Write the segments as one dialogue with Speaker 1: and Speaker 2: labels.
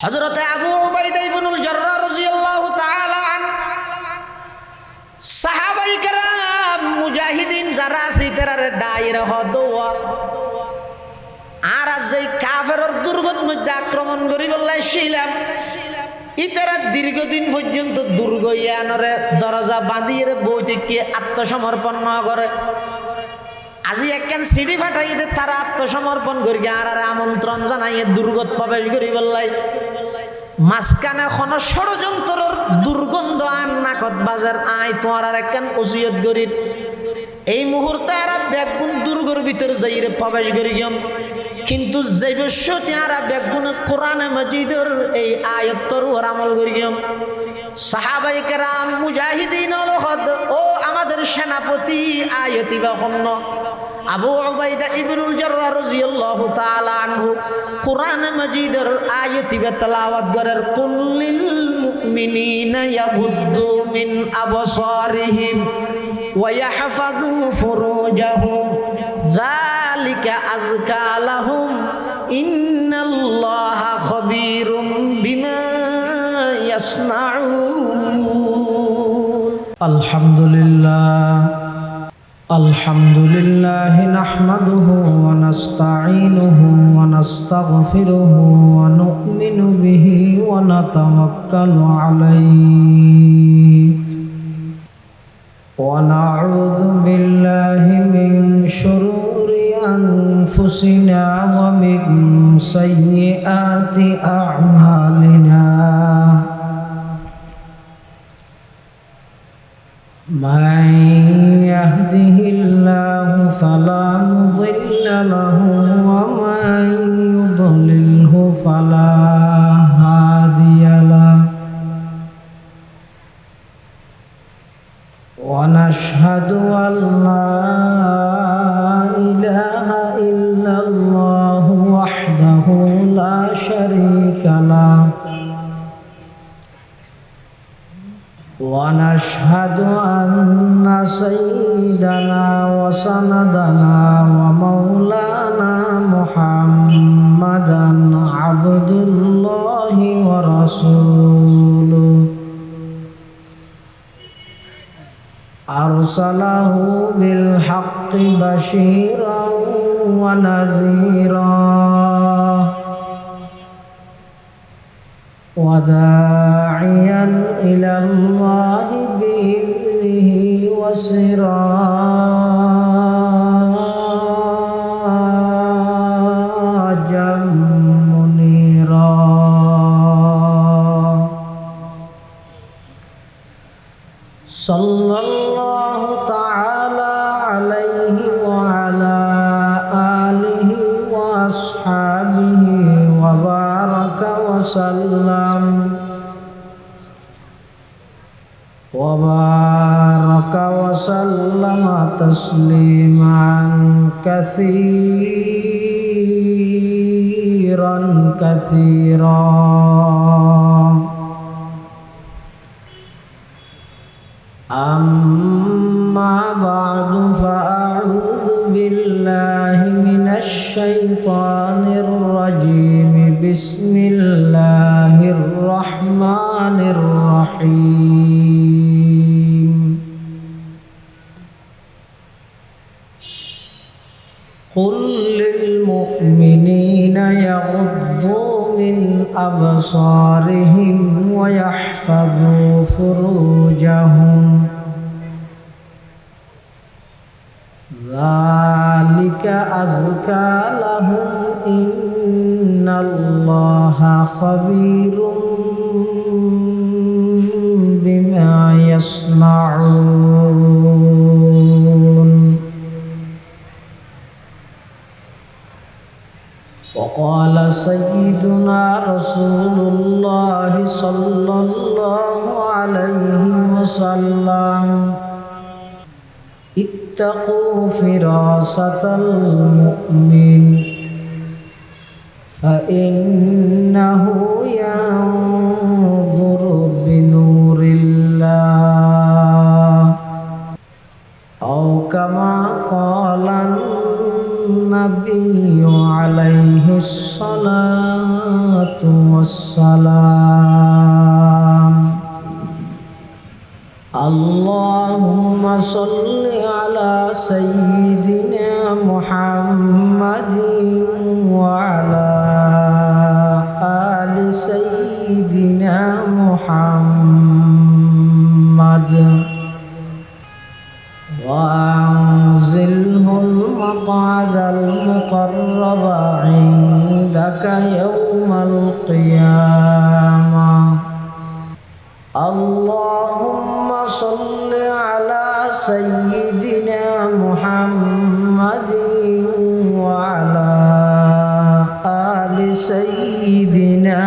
Speaker 1: হযরতে আবু উবাইদা ইবনুল জাররাহ রাদিয়াল্লাহু তাআলা আনহু সাহাবায়ে কেরাম মুজাহিদিন যারা আছে তারারে দায়রা হদওয়া আর যেই কাফেরর দুর্গত মধ্যে আক্রমণ করি বললাই ছিলাম ইতারা দীর্ঘদিন পর্যন্ত দুর্গ ইয়ানরে দরজা বাঁধিয়ে বইটিকে আত্মসমর্পণ না করে আজি একখান সিডি ফাটাই দে তারা আত্মসমর্পণ করি আর আমন্ত্রণ জানাইয়ে দুর্গত প্রবেশ করি বললাই মাঝখানে কোন ষড়যন্ত্রর দুর্গন্ধ আর নাকত বাজার আয় তোমার আর একখান ওসিয়ত করি এই মুহূর্তে আর বেগুন দুর্গর ভিতর যাইরে প্রবেশ করি গিয়ম কিন্তু যে বসতি আর বেগুন কোরআন মাজিদের এই আয়াতর উপর আমল করি গিয়ম সাহাবায়ে কেরাম মুজাহিদিন অলহদ ও আমাদের সেনাপতি আয়াতি বাহন্ন আবু উবাইদা ইবনুল জাররাহ রাদিয়াল্লাহু তাআলা আনহু কোরআন মাজিদের আয়াতি তেলাওয়াত করার কুল্লিল মুমিনিনা ইয়াগুদ্দু মিন আবসারিহিম ওয়া ইয়াহফাযু ফুরুজাহুম যালিকা আযকা লাহুম ইন্নাল্লাহা খাবীরুম বিমা ইয়াসনাউন
Speaker 2: আলহামদুলিল্লাহ নাহমাদুহু ওয়া নাস্তাঈনুহু ওয়া নাস্তাগফিরুহু ওয়া নু'মিনু বিহি ওয়া নাতাওয়াক্কালু আলাইহি ওয়া না'উযু বিল্লাহি মিন শুরুরি আনফুসিনা ওয়া মিন সাইয়্যাতি আ'মালিনা من يهده الله فلا مضل له ومن يضلله فلا هادي له ونشهد أن لا إله إلا الله وحده لا شريك له ونشهد أن سيدنا وسندنا ومولانا محمدا عبد الله ورسوله أرسله بالحق بشيرا ونذيرا وداعيا إلى الله بإذنه وسراجا منيرا صلى الله تعالى عليه وعلى آله وأصحابه وبارك وسلم تسليما كثيرا أما بعد فأعوذ بالله من الشيطان الرجيم بسم الله الرحمن الرحيم قل للمؤمنين يغضوا من أبصارهم ويحفظوا فروجهم ذلك أزكى لهم إن الله خبير بما يصنعون وقال سيدنا رسول الله صلى الله عليه وسلم اتقوا فراسة المؤمن فإنه ينظر بنور الله أو كما قال النبي عليه الصلاة والسلام السلام اللهم صل على سيدنا محمد وعلى آل سيدنا محمد وأنزله المقعد المقرب عندك يوم القيامة اللهم صل على سيدنا محمد وعلى آل سيدنا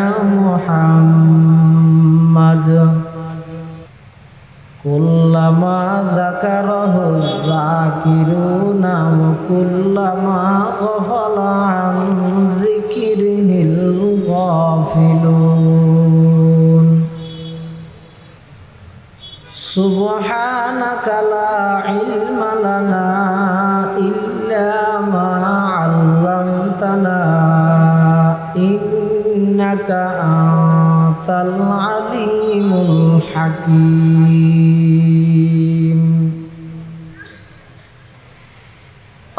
Speaker 2: محمد كلما ذكره الذاكرون وكلما غفل عن ذكره الغافلون سبحانك لا علم لنا إلا ما علمتنا إنك أنت العليم الحكيم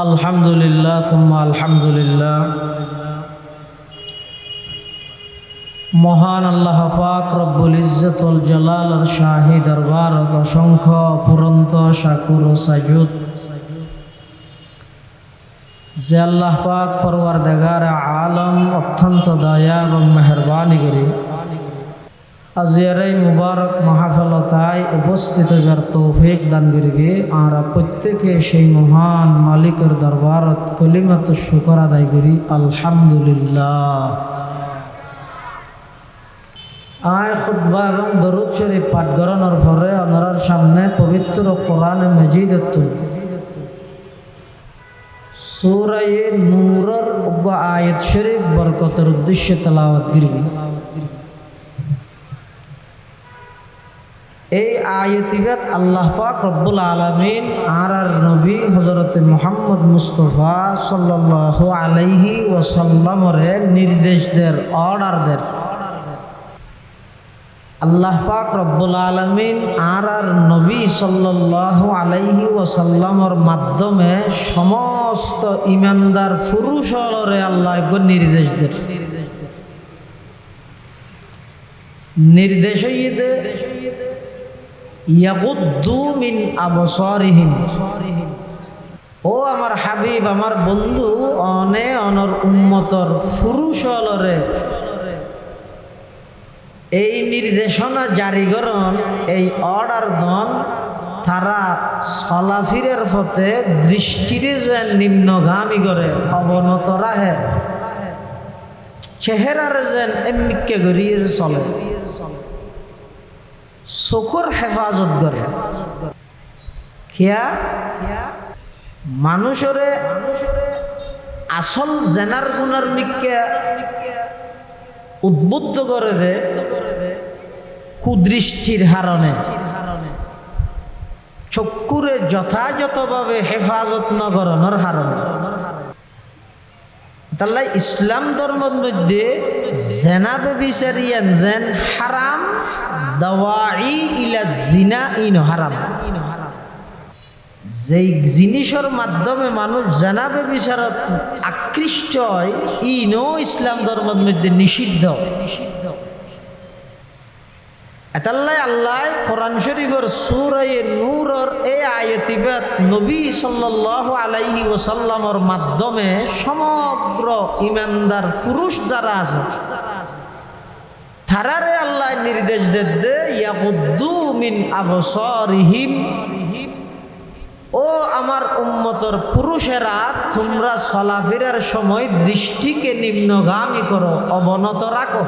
Speaker 2: الحمد لله ثم الحمد لله মহান আল্লাহ পাক রব্বুল ইজ্জতুল জালালের শাহী দরবার অসংখ্য পুরন্ত শাকুর ও সাজুদ যে আল্লাহ পাক পরওয়ারদিগার আলম অত্যন্ত দয়া এবং মেহরবানি করি আজকের এই মুবারক মাহফিলতায় উপস্থিত হইবার তৌফিক দান করিবে আর প্রত্যেকে সেই মহান মালিকের দরবারত কলিমাত শুকর আদায় করি আলহামদুলিল্লাহ। আয় খুতবা এবং দরুদ শরীফ পাঠ করানোর পরে ওনার সামনে পবিত্র কোরআনে মজিদ সূরা নূরের আয়াত শরীফ বরকতের উদ্দেশ্যে তেলাওয়াত করব। এই আয়াতিবাত আল্লাহ পাক রব্বুল আলামিন আর নবী হযরত মুহাম্মদ মুস্তাফা সাল্লাল্লাহু আলাইহি ওয়াসাল্লামের নির্দেশ দের অর্ডার দের আল্লাহ পাক রব্বুল আলামিন আর নবী সাল্লাল্লাহু আলাইহি ওয়াসাল্লামের মাধ্যমে সমস্ত ইমানদার পুরুষ হলরে আল্লাহ নির্দেশ দেন। নির্দেশ হইতে ইয়াগুদ্দু মিন আবসারিহিম, ও আমার হাবিব আমার বন্ধু অনে অনর উম্মতর পুরুষ হলরে এই নির্দেশনা জারি করন, এই অর্ডার দন তারা চলাফিরের পথে দৃষ্টিরে যেন নিম্নগামী করে অবনত রাখে, চেহারার যেন এমনিকে গড়িয়ে চলে, চকুর হেফাজত করে। খেয়া মানুষরে আসল জেনার গুণার মিকে উদ্বুদ্ধ করে দে কুদৃষ্টির হারণে, চক্ষুরে যথাযথভাবে হেফাজত নগরণের হারণে। তাহলে ইসলাম ধর্মের মধ্যে জেনাবে বিচারিয়ান যেন হারাম, দাওয়াই ইলা জিনা ইন হারাম। যেই জিনিসের মাধ্যমে মানুষ জেনাবে বিচারত আকৃষ্ট হয় ইনও ইসলাম ধর্মের মধ্যে নিষিদ্ধ। এতাল্লাই আল্লাহ কোরআন শরীফের সূরা নূরের এই আয়াতিবাত নবী সাল্লাল্লাহু আলাইহি ওয়াসাল্লামের মাধ্যমে সমগ্র ঈমানদার পুরুষ যারা আছে তারারে আল্লাহ নির্দেশ দেদে ইয়াগুদ্দু মিন আবসারিহিম, ও আমার উম্মতর পুরুষেরা তোমরা চলাফেরার সময় দৃষ্টিকে নিম্নগামী করো, অবনত রাখো।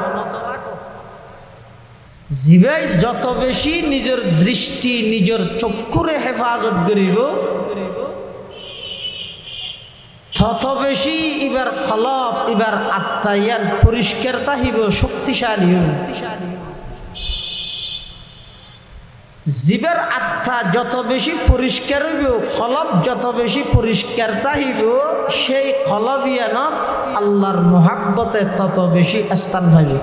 Speaker 2: জিবাই যত বেশি নিজের দৃষ্টি নিজের চক্ষুরে হেফাজত করিব তত বেশি এবার কলব এবার আত্মায়ান পরিষ্কার তাহিব, শক্তিশালী হইব। জীবের আত্মা যত বেশি পরিষ্কার হইব, কলব যত বেশি পরিষ্কার তাহিব, সেই কলবিয়ানত আল্লাহর মোহাব্বতে তত বেশি স্থান পাইবে।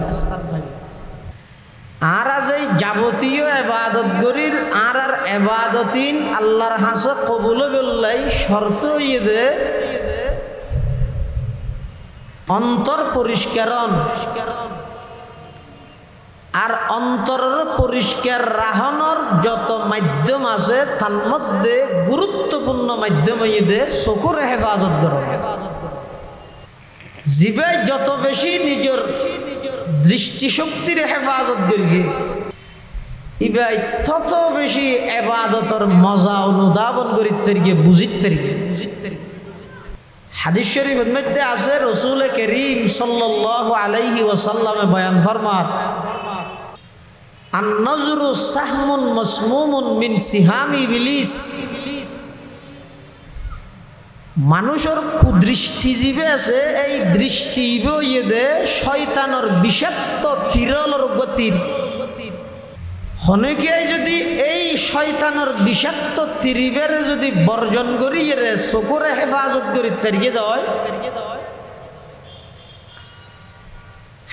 Speaker 1: যাবতীয় এবাদত গরির আর এবাদতিন আল্লাহর হাসে কবুল বললাই শর্ত ইয়ে অন্তর পরিষ্কারণ আর অন্তরের পরিষ্কার রাহনের যত মাধ্যম আছে তার মধ্যে গুরুত্বপূর্ণ মাধ্যম ইয়ে চকুর হেফাজত করো। জীবে যত বেশি নিজের দৃষ্টিশক্তির হেফাজত করি ইবাই তত বেশি এবাদতের মজা অনুধাবন করিতে গিয়ে বুঝিতে হাদিস শরীফের মধ্যে আছে রাসূল করিম সাল্লাল্লাহু আলাইহি ওয়াসাল্লামে বয়ান ফরমান আন-নজরু সাহমুন মাসমুমুন মিন সিহামি ইবলিস। মানুষের কুদৃষ্টি জীবে আছে এই দৃষ্টি ইয়ে শয়তানের বিষাক্ত তীরলর গতির হনকে যদি এই শয়তানের বিষাক্ত তীরিবের যদি বর্জন করি রে চকুরে হেফাজত করি তেরিয়ে দেয়।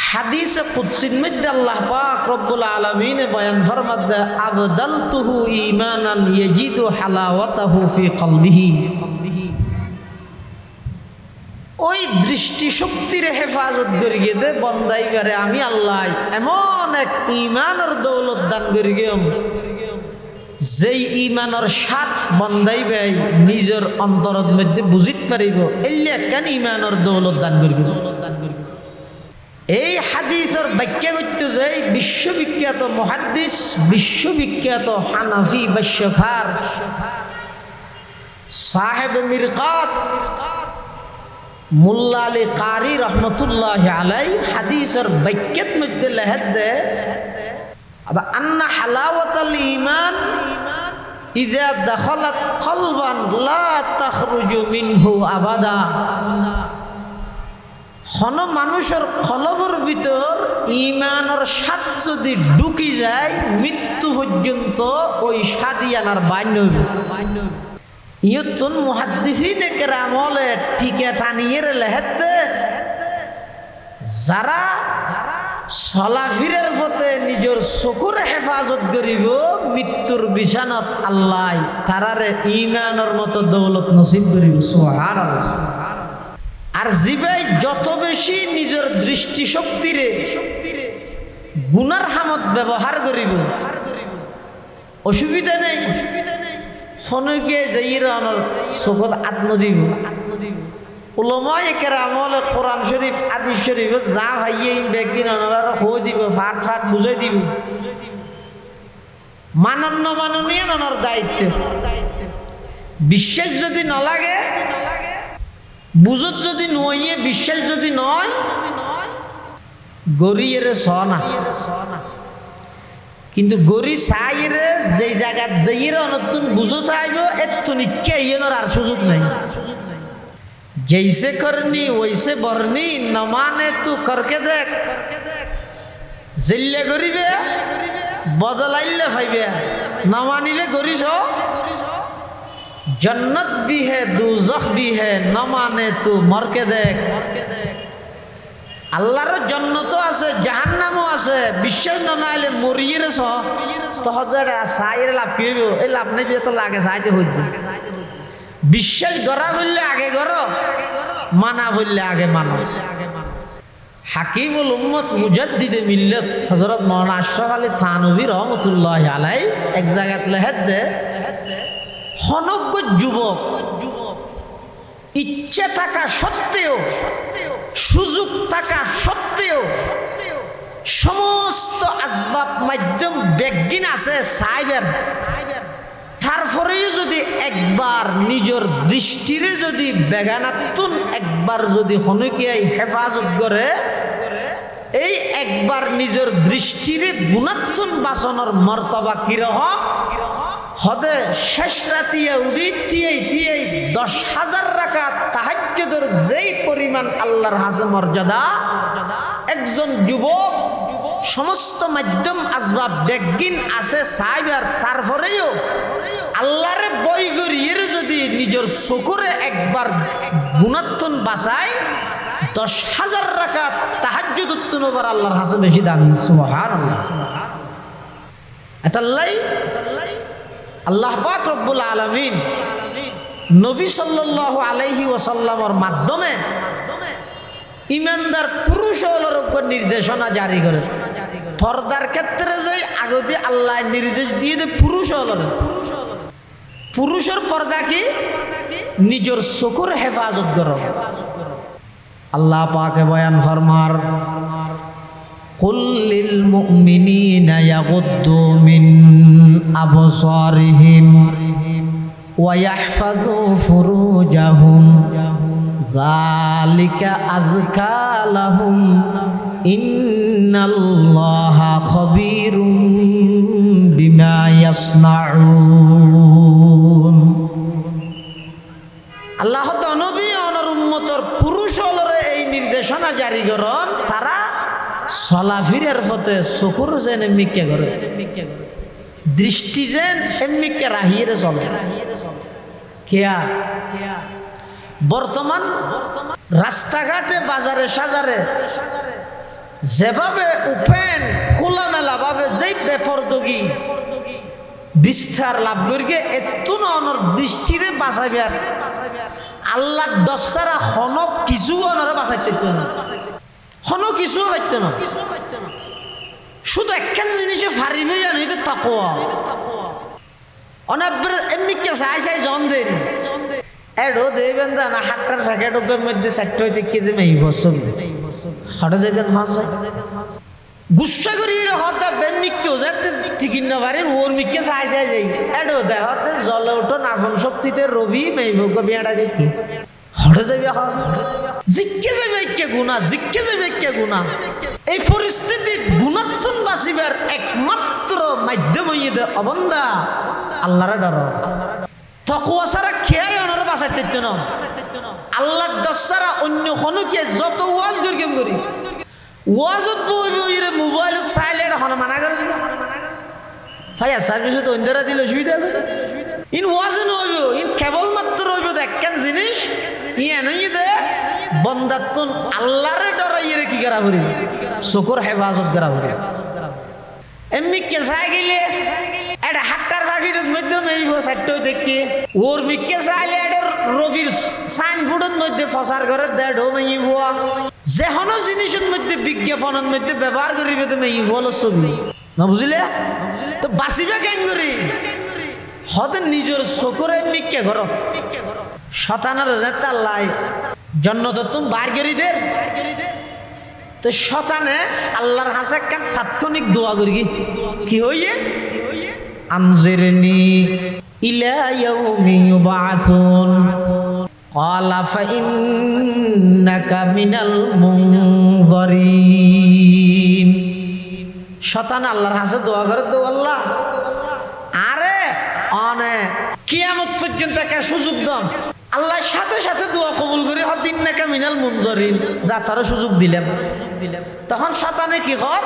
Speaker 1: হাদিসে কুদসির মধ্যে আল্লাহ পাক রব্বুল আলামিন বয়ান ফরমাতে আবদালতুহু ঈমানান ইয়াজিদু হালাওয়াতাহু ফি কলবিহি। ওই দৃষ্টিশক্তির হেফাজত করি দে বন্দাইবারে আমি আল্লাহ এমন এক ঈমানের দৌলত দান করি গেম যেই ঈমানের স্বাদ বন্দাইবে নিজের অন্তরের মধ্যে বুঝিতে পারিব এলে একখান ঈমানের দৌলত দান করি। এই হাদিসের ব্যাখ্যা করতে যাই বিশ্ববিখ্যাত মুহাদ্দিস বিশ্ববিখ্যাত হানাফি ভাষ্যকার সাহেব মিরকাত মুল্লা আলী কারি রহমতুল্লাহ আলাই হাদিসের ব্যাখ্যার মধ্যে লেখেন দে আন্না হালাওয়াতাল ঈমান ইযা দাখালাত কলবান লা তাখরুজু মিনহু আবাদা। হন মানুষের কলবের ভিতর ঈমানের স্বাদ যদি ঢুকি যায় মৃত্যু পর্যন্ত ওই স্বাদই আনার বান্য ইয়তুন মুহাদ্দিসিন কেরামলে টিকে টানিয়ে লেহেতে যারা চলাফিরের পথে নিজের চকুর হেফাজত করিব মৃত্যুর বিছানাত আল্লাহ তারারে ঈমানের মতো দৌলত নসিব করিব সুবহানাল্লাহ। আর জীবাই যত বেশি নিজের দৃষ্টিশক্তিরে গুনার হামত ব্যবহার করিব অসুবিধা নেই হনকে যাইরানোর চোখত আত্ম দিব উলমায়ে কেরামলে কোরআন শরীফ হাদিস শরীফ যা ভাইয়ে বেগিন অনারা হো দিব ফাট ফাট বুঝাই দিব মানন্য মাননীয় অনার দায়িত্ব। বিশ্বাস যদি ন লাগে বুঝত যদি নইয়ে বিশ্বাস যদি নয় গরিয়ের সনা কিন্তু গরি চাইরে যে জায়গাত যাইরে নতুন বুঝো থাকব এত নিকে ইয়ের আর সুযোগ নাই। जैसे करनी वैसे बरनी न माने तू करके देख जिल्ले गरीबे बदलाइले फाइबे न मानिले गरीस जन्नत भी है दोजख भी है न माने तू मर के देख। আল্লাহর জান্নাত আছে জাহান্নামও আছে বিশ্বাস না নাইলে মরিয়ে রেছ তহজরে সাইরে লাভ কি হইব এই লাভ নেই তো লাগে সাইতে হইতে বিশ্বাস গড়া বললে আগে গড় মানা বললে আগে মানো। হাকিমুল উম্মত মুজাদ্দিদে মিল্লাত হযরত মাওলানা আশরাফ আলী থানভী রহমাতুল্লাহি আলাইহি এক জায়গাত লেখেন দে হনজ্ঞ যুবক ইচ্ছে থাকা সত্ত্বেও সুযোগ থাকা সত্ত্বেও সমস্ত আসবাব মাধ্যম বেগিন আছে সাইবের তারপরেও যদি একবার নিজের দৃষ্টিরে যদি বেগানাতুন একবার যদি হনকিয়াই হেফাজত করে এই একবার নিজের দৃষ্টিরে গুণাতুন বাসনের মর্তবা কিরকম হদে শেষ রাতিয়া উড়ি তিয়াই 10,000 রাকাত তাহাজ্জুদের যেই পরিমাণ আল্লাহর হাসে মর্যাদা একজন যুবক সমস্ত মাধ্যম আসবাব বেগিন আছে সাইবার তারপরেও আল্লাহরে বই করিয়ে যদি নিজের চকুরে একবার গুণাত্তন বাঁচায় 10,000 রাকাত তাহাজ্জুদ উত্তনবার আল্লাহর হাসে বেশি দামি সুবহানাল্লাহ। এতাল্লাই আল্লাহ পাক রব্বুল আলামিন নবী সাল্লাল্লাহু আলাইহি ওয়াসাল্লামের মাধ্যমে ইমানদার পুরুষ হলোর উপর নির্দেশনা জারি করে। পর্দার ক্ষেত্রে যে আগতে আল্লাহ নির্দেশ দিয়ে দে পুরুষ হলোর, পুরুষের পর্দা কি নিজের চকুর হেফাজত করো। আল্লাহ পাকে বয়ান ফরমার কুল লিল মুমিনিনা ইয়াগুদ্দু মিন আবসারিহিম ওয়া ইয়াহফাযু ফুরুজাহুম যালিকা আযকা লাহুম ইন্নাল্লাহা খাবীরুম বিমা ইয়াসনাউন। আল্লাহ তো নবী অনর উম্মতর পুরুষ হলরে এই নির্দেশনা জারি করন তারা চলাফিরের পথে চকুর যেন এমনিকে করে, দৃষ্টি যেন এমনিকে রাহিয়ে চলে। কেয়া বর্তমান রাস্তাঘাটে বাজারে সাজারে যেভাবে ওপেন খোলামেলা ভাবে যেই বেপরদগি বিস্তার লাভ করিকে এত অনর দৃষ্টিরে বাঁচাবে আল্লাহ দশারা হনক কিছু অনরে বাঁচাইতে না, হনক কিছু হইতে না, শুধু একখান জিনিসে ফারিবে জানো এটা তাকওয়া। অনেক এমনি কে চাই চাই জন দেন এডো দেবেন না হাটটার প্যাকেটের মধ্যে 60 কেজি মেই ফসল হাটে যাবেন হাত গুসা করি হতা বেন মিকেও যাতে ঠিকই না পারেন ওর মিকে চাই চাই যাই এডো দেহতে জলে ওঠো নাফন শক্তিতে রবি মেইভোগ বিয়াটা দেখি হটে যাবে জিজ্ঞে যাবে কে গুণা, জিজ্ঞে যাবে কে গুণা। এই পরিস্থিতি গুণাত্তন বাঁচিবার একমাত্র মাধ্যম হইয়ে অবন্দা আল্লাহরে ডর। তাকওয়া ছাড়া খেয়াই অনরে বাঁচাইতে না, আল্লাহর ডর ছাড়া অন্য কোনো কে যত ওয়াজ করি ওয়াজত বইরে মোবাইলত চাইলে এখন মানা করে ফায়ার সার্ভিসে তো অন্যরা দিলে সুবিধা আছে। ইন ওয়াজে নইব ইন কেবলমাত্র রইব একখান জিনিস ইয়ে নই দে বন্দাতুন আল্লাহরে ডরাইয়ে কি করা করি চকুর হেফাজত করা করি। এমনি কে চাই গেলে এটা হাট্টার পাখিটার মধ্যে মেইব 60 দেখি ওর মিকে চাইলে এটা রবির সাইনবোর্ডের মধ্যে প্রচার করে দেড় মেইব যে কোনো জিনিসের মধ্যে বিজ্ঞাপনের মধ্যে ব্যবহার করিবে তো মেইব হলো ছবি না বুঝলে তো বাঁচিবে কেন করি হতে নিজের চকুরে মিকে ঘর শতানের লাই জন্নত তুমি বার করি দের তো শতানে আল্লাহর হাসে কান তাৎক্ষণিক দোয়া করি কি হইয়ে আনজিরনি ইলা ইয়াউমি ইউবাআসুন ক্বালা ফাইন্নাকা মিনাল মুনযারিন। শতান আল্লাহর হাসে দোয়া করে তো আল্লাহ আরে অনে কিয়ামত পর্যন্ত একটা সুযোগ দাও। আল্লাহ সাথে সাথে দোয়া কবুল করে ইন্নাকা মিনাল মুনযারিন যা তার সুযোগ দিলাম। তখন শতানে কি কর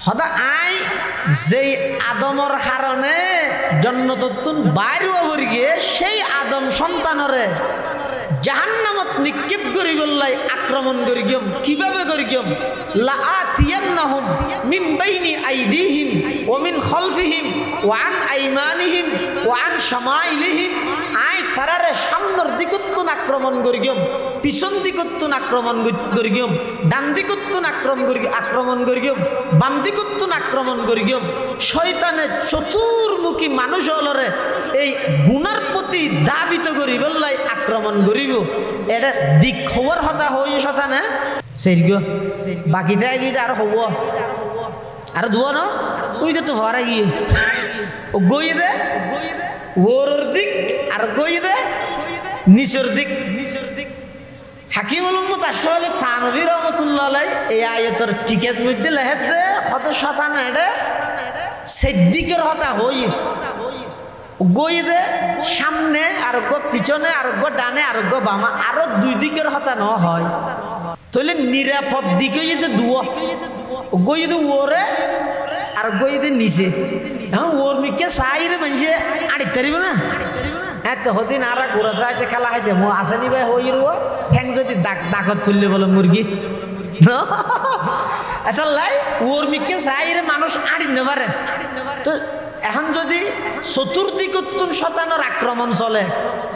Speaker 1: হদা আই যেই আদমর কারণে জন্নততুন বাইরে হয়ে গিয়ে সেই আদম সন্তানরে জাহান্নামত নিক্ষেপ করি বললাই আক্রমণ করি গিয়ম কিভাবে করি গিয়ম লা আতিয়ান্নাহুম মিন বাইনি আইদিহিম ওয়া মিন খালফিহিম ওয়া আন আইমানিহিম ওয়া আন শামাইলিহিম। আই তারারে সামনের দিকত্তুন আক্রমণ করি গিয়ম পিছন দিকত্তুন আক্রমণ করি গিয়ম ডান দিকত্তুন আক্রমণ করি গিয়ম বাম দিকত্তুন আক্রমণ করি গিয়ম। শয়তানের চতুর্মুখী মানুষ হলরে এই গুনার প্রতি দাবিত করি বললাই আক্রমণ করিব। এটা দিক খবর হতা হই শতানে সেই বাকি থাকে গিয়ে আর হব আর ধোয়া না ওই তো ভরা গিয়ে ও গই দে ওর দিক আর গই দে নিচের দিক হাকিমুল উম্মত আসলে থানভী রহমতুল্লাহ আলাইহি এই আয়াতের টিকেট মধ্যে লেখে দে কত শতানে এটা সেদিকের হতা হই গই দে সামনে আর পিছনে আর ডানে আর বামা আরো দুই দিকের হতা ন হয় তাহলে নিরাপদ দিকে যদি দুয়া গই যদি ওরে আর গই যদি নিচে এখন ওর মিকে সাইরে মানুষে আড়িতে পারিব না এত হদিন আর ঘোরা যাইতে খেলা খাইতে মো আসেনি ভাই হই ঠ্যাং যদি ডাকত তুললে বলে মুরগি এটা লাই ওর মিকে চাইরে মানুষ আড়িন পারে তো এখন যদি চতুর্দিকত্তুন শতানোর আক্রমণ চলে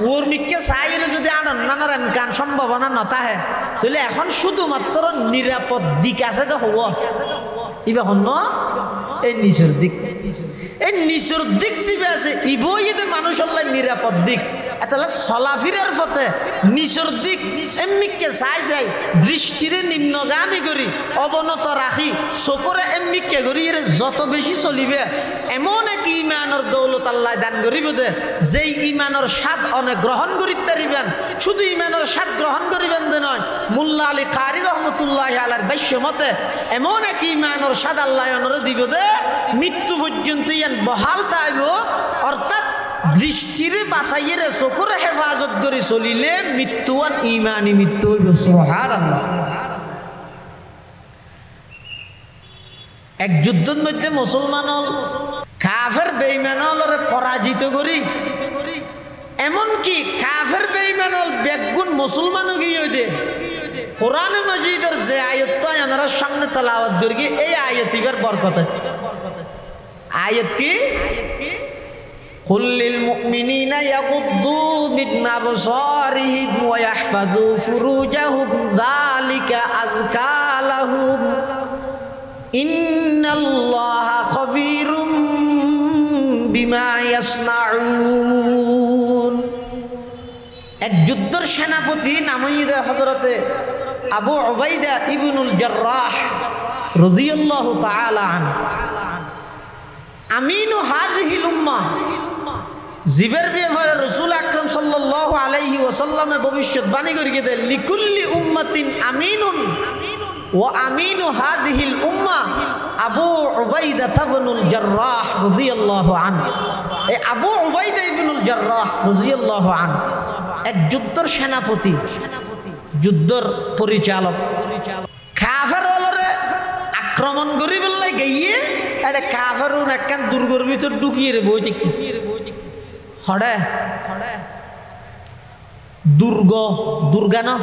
Speaker 1: ওর মিকে চাইরে যদি আনন্দানোর এমকান সম্ভাবনা নতাহে তাহলে এখন শুধুমাত্র নিরাপদ দিক আছে তো হব ইবা হন এই নিচের দিক এই নিচের দিক জিবে আছে ইবই যদি মানুষ নিরাপদ দিক তাহলে চলাফিরার পথে নিচের দিক এমনিকে চাই চাই দৃষ্টিরে নিম্নগামী করি অবনত রাখি চকুরে এমনিকে করি এর যত বেশি চলিবে এমন এক ইমানের দৌলত আল্লাহ দান করিব দে যেই ইমানের স্বাদ অনেক গ্রহণ করিতে পারিবেন শুধু ইমানের স্বাদ গ্রহণ করিবেন দে নয় মোল্লা আলী কারি রহমতুল্লাহ আলাইহির ভাষ্য মতে এমন এক ইমানের স্বাদ আল্লাহ অনরে দিব দে মৃত্যু পর্যন্ত ইয়ান বহাল তাইব অর্থাৎ দৃষ্টিরে বাঁচাইয়ে চকুরে হেফাজত করে চলিলে মৃত্যু আর ইমানি মৃত্যু হইব সুবহানাল্লাহ এক যুদ্ধের মধ্যে মুসলমান কাফের বেঈমানরে পরাজিত করি এমনকি কাফের বেঈমান বেগুন মুসলমানও গিয়ে দে কোরআন মাজিদের যে আয়াতটা আপনারা সামনে তেলাওয়াত করি এই আয়াতিবার বরকত আয়াত কি قل للمؤمنين يغضوا من أبصارهم ويحفظوا فروجهم ذلك أزكى لهم إن الله خبير بما يصنعون এক যুদ্ধের সেনাপতি নামে হযরতে আবু উবাইদা ইবনুল জাররাহ রাদিয়াল্লাহু তাআলা আনহু আমিনু হাযিহিল উম্মাহ জিবের ব্যাপারে রাসূল আকরাম সাল্লাল্লাহু আলাইহি ওয়াসাল্লামে ভবিষ্যৎবাণী করে গেছেন লিকুল্লি উম্মাতিন আমিনুন ওয়া আমিনু হাযিহিল উম্মাহ আবু উবাইদা ইবনুল জাররাহ রাদিয়াল্লাহু আনহু এই আবু উবাইদা ইবনুল জাররাহ রাদিয়াল্লাহু আনহু এক যুদ্ধের সেনাপতি যুদ্ধের পরিচালক কাফেররে আক্রমণ করি বললে গিয়ে এটা কাফেরুন একখান দুর্গর ভিতর ঢুকিয়ে রে বইতে হড়ে দুর্গ দুর্গা না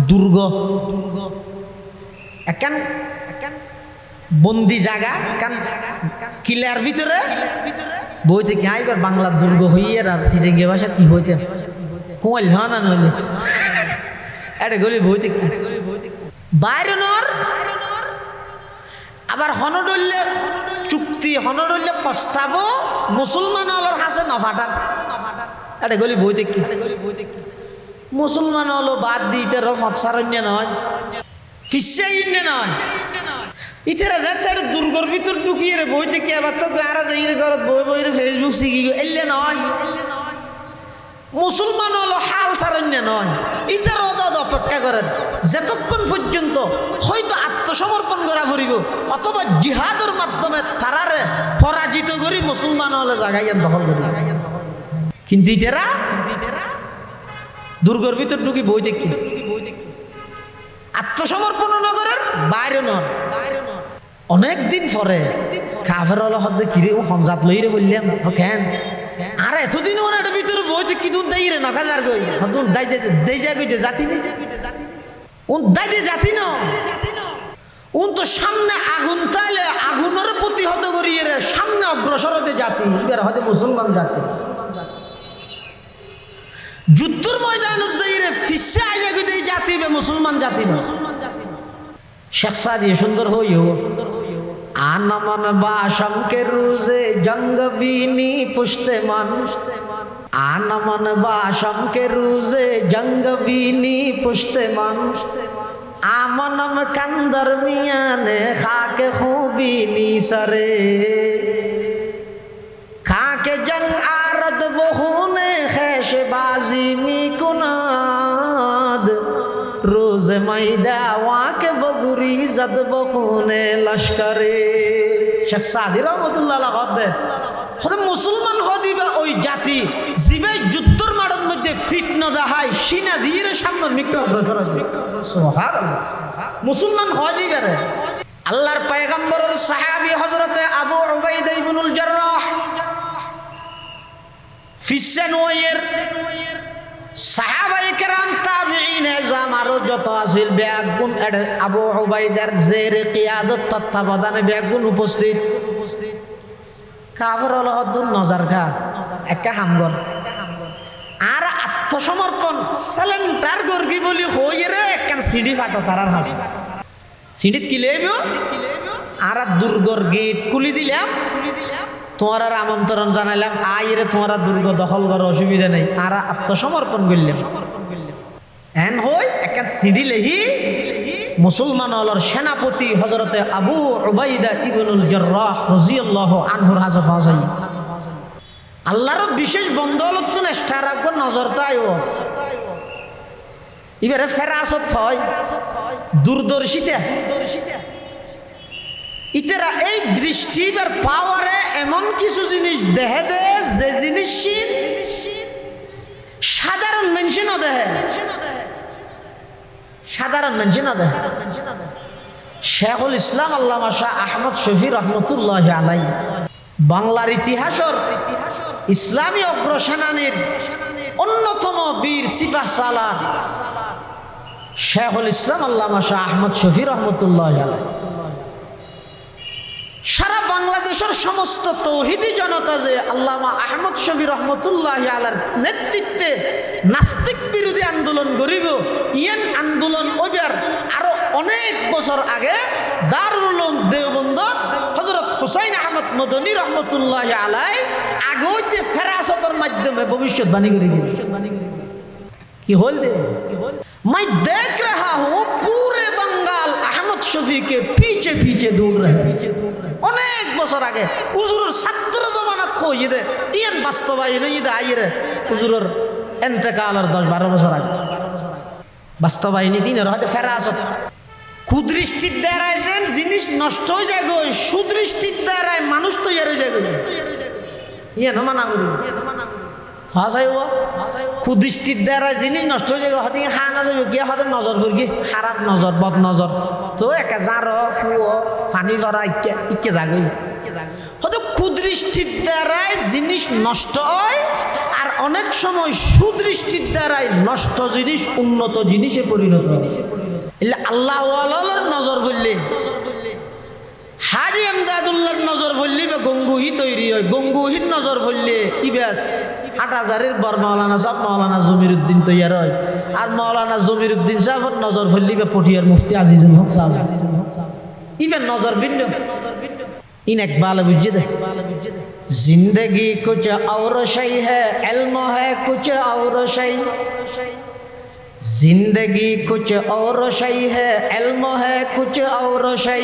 Speaker 1: দুর্গ একখান বন্দি জায়গা কিলার ভিতরে বই থেকে আইবার বাংলার দুর্গ হইয়ে আর সিটিঙ্গে ভাষা কি হইতে কোয়াল হন না নইলে এটা গলি বই থেকে বাইরে নর আবার হনডল্লে চুক্তি হনডল্লে প্রস্তাব মুসলমান হলোর হাসে নফাটার এটা গলি বই দেখি মুসলমান হলো বাদ দিতে রফারণ্য নয় ফিসে ইন্নে নয় ইতারা যাতে দুর্গর ভিতর ঢুকিয়ে রে বই দেখি আবার তো গারা যাই রে ঘরত বই বই রে ফেসবুক শিখি এলে নয় মুসলমান হলো হাল সারণ্য নয় ইতার অদদ অপেক্ষা করেন যতক্ষণ পর্যন্ত হয়তো আত্মসমর্পণ করা পড়িব অথবা জিহাদের মাধ্যমে তারারে পরাজিত করি মুসলমান হলে জাগাইয়া দখল করি কিন্তু ইতারা দুর্গর ভিতর ঢুকি বই দেখি আত্মসমর্পণ নগরের বাইরে নন অনেক দিন পরে কাফের হলো হদ্দে কিরে ও হমজাত লই রে বললাম কেন আর এতদিন ওর একটা ভিতরে বইতে কি দুন দাই রে নখাজার গই হদুন দাই দেই যা গইতে জাতি নি উন দাই দে জাতি ন উন তো সামনে আগুন তাইলে আগুনের প্রতিহত করিয়ে রে সামনে অগ্রসর হতে জাতি এর হতে মুসলমান জাতি যুদ্ধের ময়দানে যাই রে ফিসে আইয়া গইতে জাতি বে মুসলমান জাতি শেখ সাদি সুন্দর হইও আনমন বাশম के रोजे जंग बीनी पुश्ते मन आनमन बाशम के रोजे जंग बीनी पुश्ते मन आमनम कंदर मियाँ ने खाके खूबी नी सरे खाके जंग आरद बहुने खैश बाजी मी कुनाद रोज मैदा वाके बगुरी जद बखुने लश्करे শেখ সাদি রহমতুল্লাহ হতে মুসলমান হদিবে ওই জাতি জিবে যুদ্ধের মাঠের মধ্যে ফিটনা দেখায় সিনা দিয়ে সামনের মিক্কা অগ্রসর হবে সুবহানাল্লাহ মুসলমান হদিবে রে আল্লাহর পয়গম্বরের সাহাবী হযরতে আবু উবাইদা ইবনুল জাররাহ ফিসসান ওয়ের সাহাবায়ে কেরাম তাবিঈন এজাম আরো যত আছিল বেগুন আবু উবাইদার জেরে কিয়াদত তত্ত্বাবধানে বেগুন উপস্থিত কাফের হল হদুন নজর খা একা হামগর আর আত্মসমর্পণ সিলিন্ডার গর্গি বলি হই রে একখান সিঁড়ি ফাটো তারার হাসি সিঁড়িত কি লেব আর দুর্গর গেট খুলি দিলাম তোমার আর আমন্ত্রণ জানাইলাম আইরে তোমার দুর্গ দখল করার অসুবিধা নেই আর আত্মসমর্পণ করলাম এন হই একখান সিঁড়ি লেহি মুসলমান হলর সেনাপতি হজরতে আবু উবাইদা ইবনুল জাররাহ রাদিয়াল্লাহু আনহুর হাজফ হাসাই আল্লাহর বিশেষ বন্ধ হল তো নেষ্টা রাখবো নজর তাইও এবারে ফেরাসত হয় দূরদর্শিতা ইতেরা এই দৃষ্টি এবার পাওয়ারে এমন কিছু জিনিস দেখে দে যে জিনিস সাধারণ মেনশনও দেখে সাধারণ মেনশনও দেখে শেখুল ইসলাম আল্লামা শাহ আহমদ শফি রহমতুল্লাহ আলাই বাংলার ইতিহাসের ইসলামী অগ্রসেনানীর অন্যতম বীর সিপাহ সালার শেখুল ইসলাম আল্লামা শাহ আহমদ শফি রহমতুল্লাহ আলাই সারা বাংলাদেশের সমস্ত তৌহিদি জনতা যে আল্লামা আহমদ শফি রহমতুল্লাহ আলার নেতৃত্বে নাস্তিক বিরোধী আন্দোলন গরিব ইয়েন আন্দোলন ওইবার আরো অনেক বছর আগে দারুল উলুম দেওবন্দ হযরত হুসাইন আহমদ মদনী রহমতুল্লাহ আলাই আগতে ফেরাসতের মাধ্যমে ভবিষ্যৎবাণী করে গিয়েছে কি হল দে मैं देख रहा हूं पूरे बंगाल अहमद शफी के पीछे पीछे दौड़ रहे অনেক বছর আগে হুজুরের ছাত্র জমানাত কই দে ইয়ান বাস্তবায়ন ইদা আইরে হুজুরের ইন্তেকালের 10-12 বছর আগে বাস্তবায়নী দিনের হয়তো ফেরাসত কুদৃষ্টির দ্বারায় যেন জিনিস নষ্ট হয়ে যায় গো সুদৃষ্টির দ্বারায় মানুষ তৈরি হয়ে যায় গো ইয়ান মানা করি কুদৃষ্টির দ্বারা জিনিস নষ্ট হয়ে যাবে হতে খানা যাবে গিয়ে হতে নজর ফুরগি খারাপ নজর বদ নজর তো একে যার ফুয়ো পানি ভরা ইকে জাগই হয়তো কুদৃষ্টির দ্বারাই জিনিস নষ্ট হয় আর অনেক সময় সুদৃষ্টির দ্বারাই নষ্ট জিনিস উন্নত জিনিসে পরিণত হয় আল্লাহ ওয়ালার নজর ফুললে হাজি এমদাদুল্লাহর নজর ফুললি বা গঙ্গুহি তৈরি হয় গঙ্গুহির নজর ফুললে ইবাদ হাটহাজারের বর মাওলানা সাহেব মাওলানা জমিরুদ্দিন তৈয়ার হয় আর মাওলানা জমিরুদ্দিন সাহেবের নজর ফেললি বা পটিয়ার মুফতি আজিজুল হক সাহেব ইবেন নজর ভিন্ন ইন একবাল বুঝে দে जिंदगी कुछ और शय है इल्म है कुछ और शय जिंदगी कुछ और शय है इल्म है कुछ और शय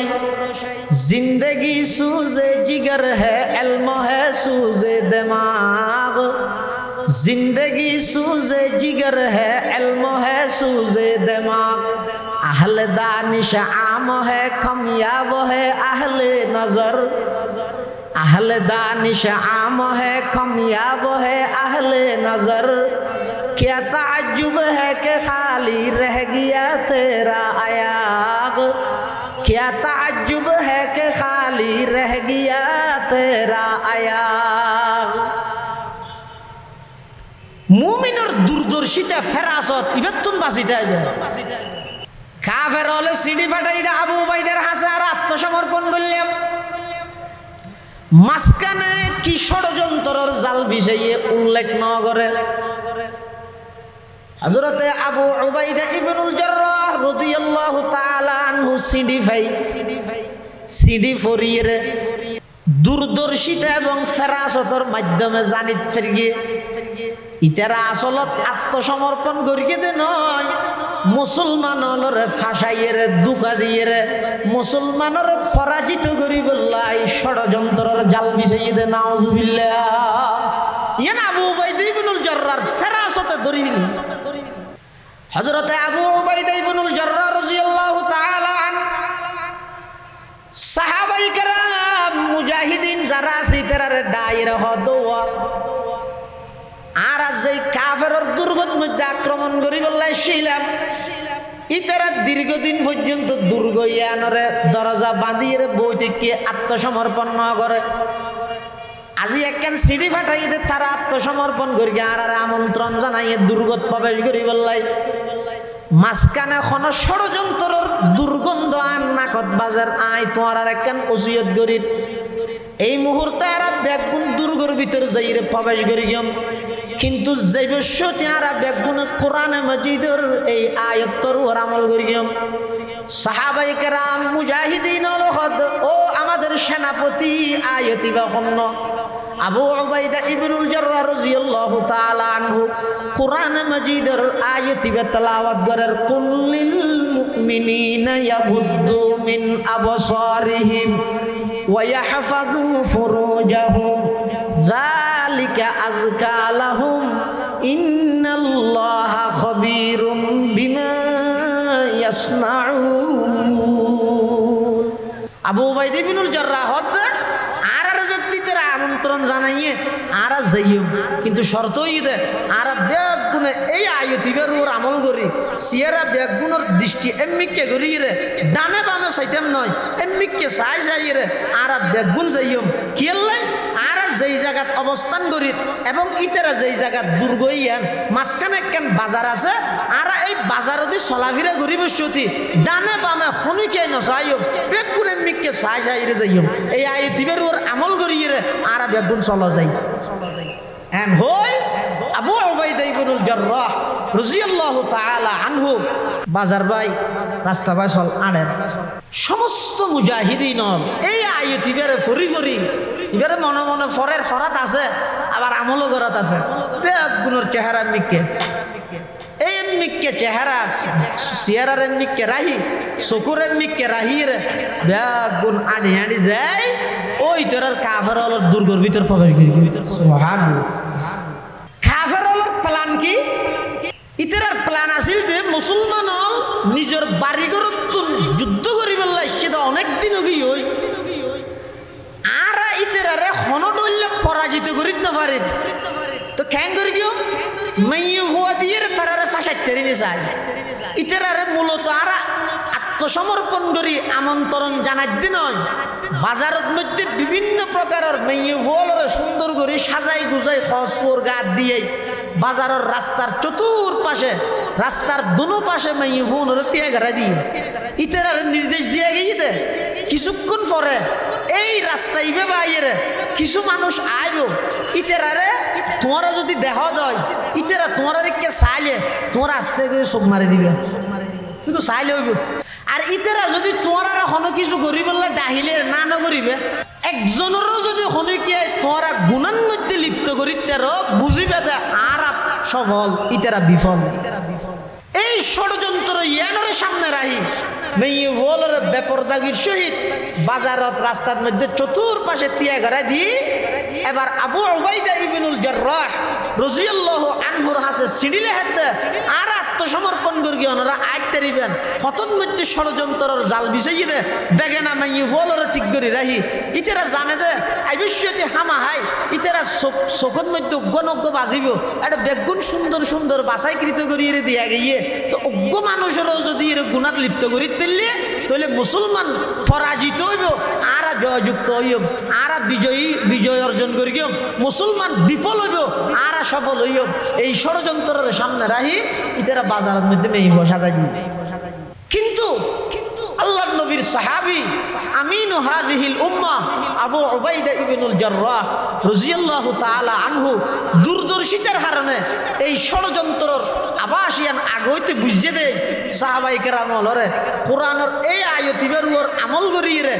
Speaker 1: जिंदगी सूज़े जिगर है इल्म है सूज़े दिमाग जिंदगी सूज़े जिगर है इल्म है सूज़े दिमाग अहल दानिश आम है कमियाब है अहल नजर अहल दानिश आम है कमियाब है अहल नजर क्या ताज्जुब है कि खाली रह गया तेरा अयाग क्या ताज्जुब है कि खाली रह गया तेरा अयाग মুমিনের দূরদর্শিতা ফেরাসত ইবেতুন বাসিতে আইবে কাফের হলে সিডি ফাটাই দে আবু উবাইদার হাসে আর আত্মসমর্পণ করলাম মাঝখানে কি ষড়যন্ত্রের জাল বিষয়ে উল্লেখ ন করে হযরতে আবু উবাইদা ইবনুল জাররাহ রাদিয়াল্লাহু তাআলা আনহু সিডি ফরিয়ে দূরদর্শিতা এবং ফেরাসতের মাধ্যমে জানিত ফিরগিয়ে ইতারা আসলত আত্মসমর্পণ করিয়ে দে নয় মুসলমানরে ফাঁসাইয়ে দুকা দিয়ে মুসলমানরে পরাজিত করি বললাই ষড়যন্ত্রের জাল বিছাইয়ে দে নাউজুবিল্লাহ ইয়ান আবু উবাইদা ইবনুল জাররার ফেরাসতে ধরি নিলি হযরতে আবু উবাইদা ইবনুল জাররাহ রাদিয়াল্লাহু তাআলা আন সাহাবায়ে কেরাম মুজাহিদিন যারা আছে তারা দায়রা হদওয়া আর যে কাফেরের দুর্গের মধ্যে আক্রমণ করি বললাই ছিলাম ইতারা দীর্ঘদিন পর্যন্ত দুর্গ ইয়ানরে দরজা বাঁধিয়ে বই থেকে আত্মসমর্পণ না করে আজি একখান সিডি ফাটাই দে তারা আত্মসমর্পণ করি আর আমন্ত্রণ জানাই দুর্গত প্রবেশ করি বললাই মাঝখানে কোন ষড়যন্ত্রর দুর্গন্ধ আর নাকত বাজার আয় তোমার আর একখান ওসিয়ত করি এই মুহূর্তে এরা বেগুন দুর্গর ভিতর যাইরে প্রবেশ করি কিন্তু জৈবস্য তারা বেগুন কোরআনে মজিদের এই আয়াতর ওর আমল করি সাহাবায়ে কেরাম মুজাহিদিন ও আমাদের সেনাপতি আয়াতি বাহন্ন আবু উবাইদা ইবনুল জাররাহ রাদিয়াল্লাহু তাআলা আনহু কোরআন মাজিদের আয়াতি তেলাওয়াত করার কুল্লিল মুমিনিনা ইয়াগুদ্দু মিন আবসারিহিম ওয়া ইয়াহফাযু ফুরুজাহুম যালিকা আযকা লাহুম ইন্নাল্লাহা খাবীরুম বিমা ইয়াসনাউন আবু উবাইদা ইবনুল জাররাহ আমন্ত্রণ জানাইয়ে আর যাইও কিন্তু শর্ত দে আর বেগুনে এই আয়তিবের ওর আমল করি সিয়ারা বেগুনের দৃষ্টি এমনিকে করি রে ডানে বামে চাইতাম নয় এমনিকে চাই চাই রে আর বেগুন যাইও কিয়াল্লাই আর যেই জায়গাত অবস্থান করি এবং ইতারা যেই জায়গাত দুর্গ ইয়ান মাঝখানে একখান বাজার আছে আর এই বাজার যদি চলাফেরা করি বসতি ডানে বামে শুনিকে নচাইও বেগুন এমনিকে চাই চাই রে যাইও এই আয়তিবের ওর আমল করি রে আর বেগুন চলা যায় এন হই আবু উবাইদা ইবনুল জাররাহ রাদিয়াল্লাহু তাআলা আনহু বাজার বাই রাস্তা বাই চল আড়ের সমস্ত মুজাহিদিন এই আয়াতি বেরে ফরি ফরি ইবারে মনে মনে ফরের ফরাত আছে আবার আমলও করাত আছে বেগুনের চেহারা মিকে এই মিকে চেহারা চেহারার মিকে রাহি চকুর মিকে রাহির বেগুন আনি আনি যায় ওই তোর কাফের হল দুর্গর ভিতর প্রবেশ করি কাফের হল প্ল্যান কি ইতার প্ল্যান আছিল যে মুসলমান নিজের বাড়িঘর যুদ্ধ করি পেলাই সেটা অনেকদিন গিয়ে হই আর ইতারে হনডল্লে পরাজিত করিত না পারে তো ক্যাং করি কিও মেয়ে হওয়া দিয়ে তারা ফাঁসাইতে নি চাই ইতারে মূলত আর আত্মসমর্পণ করি আমন্ত্রণ জানাই দি নয় বাজারের মধ্যে বিভিন্ন প্রকারের মেয়ে ফলরে সুন্দর করে সাজাই গুজাই খসর গাছ দিয়ে বাজারের রাস্তার চতুর্পাশে রাস্তার দুনো পাশে মেয়ে ফোন তিয়া ঘেরা দিয়ে ইতার নির্দেশ দিয়ে গিয়ে কিছুক্ষণ পরে এই রাস্তা ইবে বাইরে কিছু মানুষ আইব ইতারে তোমারা যদি দেহ দয় ইতারা তোমার কে চাইলে তোমার আস্তে করে চোখ মারি দিবে শুধু চাইলে হইব আর ইতারা যদি তোমার কোনো কিছু করি বললে ডাহিলে না নকরিবে একজনেরও যদি শনিকিয়ে তোরা গুণার মধ্যে লিপ্ত করি তেরো বুঝিবে দে আর সফল ইতারা বিফল এই ষড়যন্ত্র ইয়ানোর সামনে রাহি মেয়ে বলর বেপরদাগির সহিত বাজারত রাস্তার মধ্যে চতুর্পাশে তিয়া ঘরা দি এবার আবু উবাইদা ইবনুল জাররাহ রাদিয়াল্লাহু আনহুর হাসে সিঁড়িলে হাতে আর আত্মসমর্পণ করি ওনারা আইতে দিবেন ফতন মধ্যে ষড়যন্ত্রর জাল বিছাইয়ে দে বেগেনা মাইয়ে ফলর ঠিক করে রাহি ইতারা জানে দে আবিষ্যতে হামা হাই ইতারা চোখের মধ্যে অজ্ঞ বাজিব একটা বেগুন সুন্দর সুন্দর বাছাইকৃত করি দিয়া গিয়ে তো অজ্ঞ মানুষেরও যদি এর গুণাত লিপ্ত করি তেললে তাহলে মুসলমান পরাজিত হইব আর জয়যুক্ত হইব আর বিজয় অর্জন করি মুসলমান বিফল হইব আর সফল হইব এই ষড়যন্ত্রের সামনে রাহি ইতারা বাজারের মধ্যে মেয়ে সাজাই দিই কিন্তু আল্লাহর নবীর সাহাবী আমিনু হাযিহিল উম্মাহ আবু উবাইদা ইবনুল জাররাহ রাদিয়াল্লাহু তাআলা আনহু দূরদর্শিতার কারণে এই ষড়যন্ত্রর আবাসিয়ান আগইতে বুঝিয়ে দেয় সাহাবায়ে কেরাম হলরে কোরআনের এই আয়াতিবের উপর আমল করিয়ে